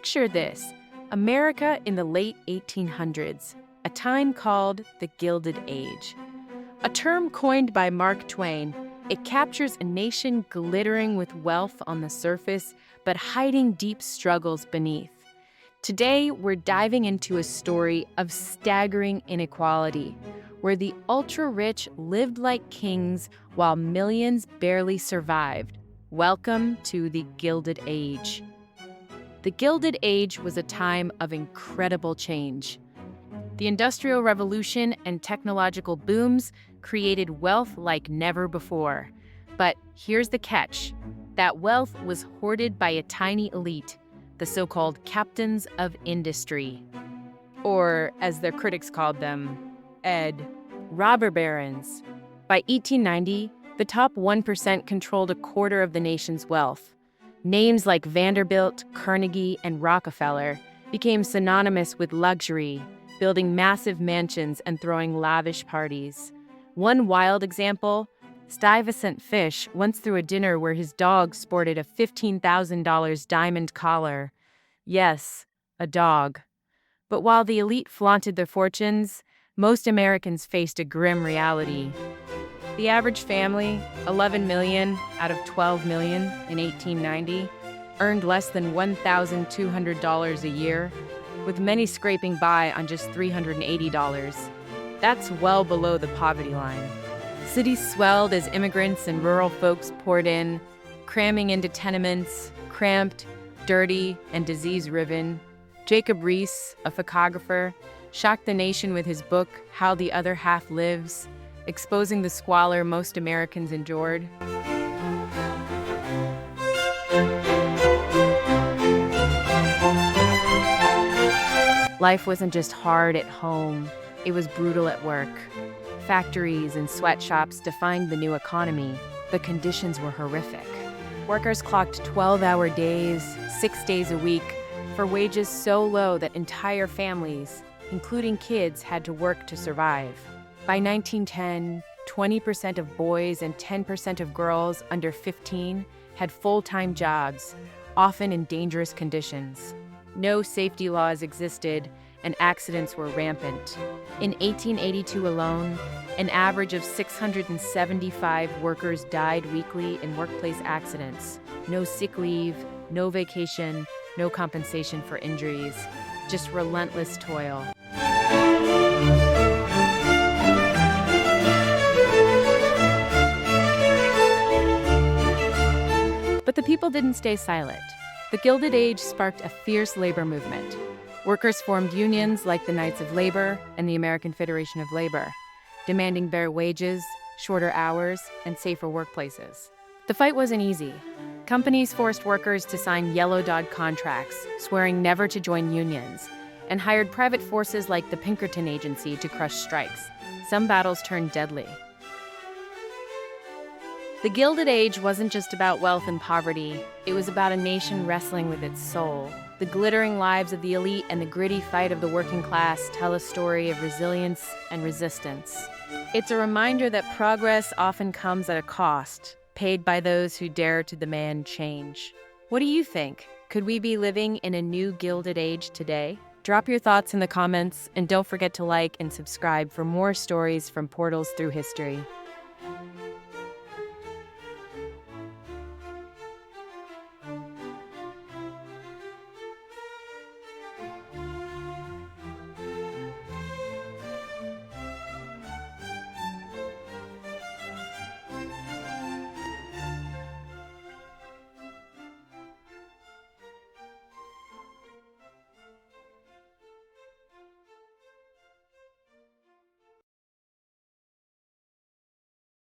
Picture this: America in the late 1800s, a time called the Gilded Age. A term coined by Mark Twain, it captures a nation glittering with wealth on the surface, but hiding deep struggles beneath. Today, we're diving into a story of staggering inequality, where the ultra-rich lived like kings while millions barely survived. Welcome to the Gilded Age. The Gilded Age was a time of incredible change. The Industrial Revolution and technological booms created wealth like never before. But here's the catch: that wealth was hoarded by a tiny elite, the so-called captains of industry. Or, as their critics called them, robber barons. By 1890, the top 1% controlled a quarter of the nation's wealth. Names like Vanderbilt, Carnegie, and Rockefeller became synonymous with luxury, building massive mansions and throwing lavish parties. One wild example: Stuyvesant Fish once threw a dinner where his dog sported a $15,000 diamond collar. Yes, a dog. But while the elite flaunted their fortunes, most Americans faced a grim reality. The average family, 11 million out of 12 million in 1890, earned less than $1,200 a year, with many scraping by on just $380. That's well below the poverty line. Cities swelled as immigrants and rural folks poured in, cramming into tenements, cramped, dirty, and disease-riven. Jacob Riis, a photographer, shocked the nation with his book, How the Other Half Lives, exposing the squalor most Americans endured. Life wasn't just hard at home, it was brutal at work. Factories and sweatshops defined the new economy. The conditions were horrific. Workers clocked 12-hour days, 6 days a week, for wages so low that entire families, including kids, had to work to survive. By 1910, 20% of boys and 10% of girls under 15 had full-time jobs, often in dangerous conditions. No safety laws existed, and accidents were rampant. In 1882 alone, an average of 675 workers died weekly in workplace accidents. No sick leave, no vacation, no compensation for injuries, just relentless toil. But the people didn't stay silent. The Gilded Age sparked a fierce labor movement. Workers formed unions like the Knights of Labor and the American Federation of Labor, demanding better wages, shorter hours, and safer workplaces. The fight wasn't easy. Companies forced workers to sign yellow dog contracts, swearing never to join unions, and hired private forces like the Pinkerton Agency to crush strikes. Some battles turned deadly. The Gilded Age wasn't just about wealth and poverty. It was about a nation wrestling with its soul. The glittering lives of the elite and the gritty fight of the working class tell a story of resilience and resistance. It's a reminder that progress often comes at a cost, paid by those who dare to demand change. What do you think? Could we be living in a new Gilded Age today? Drop your thoughts in the comments, and don't forget to like and subscribe for more stories from Portals Through History.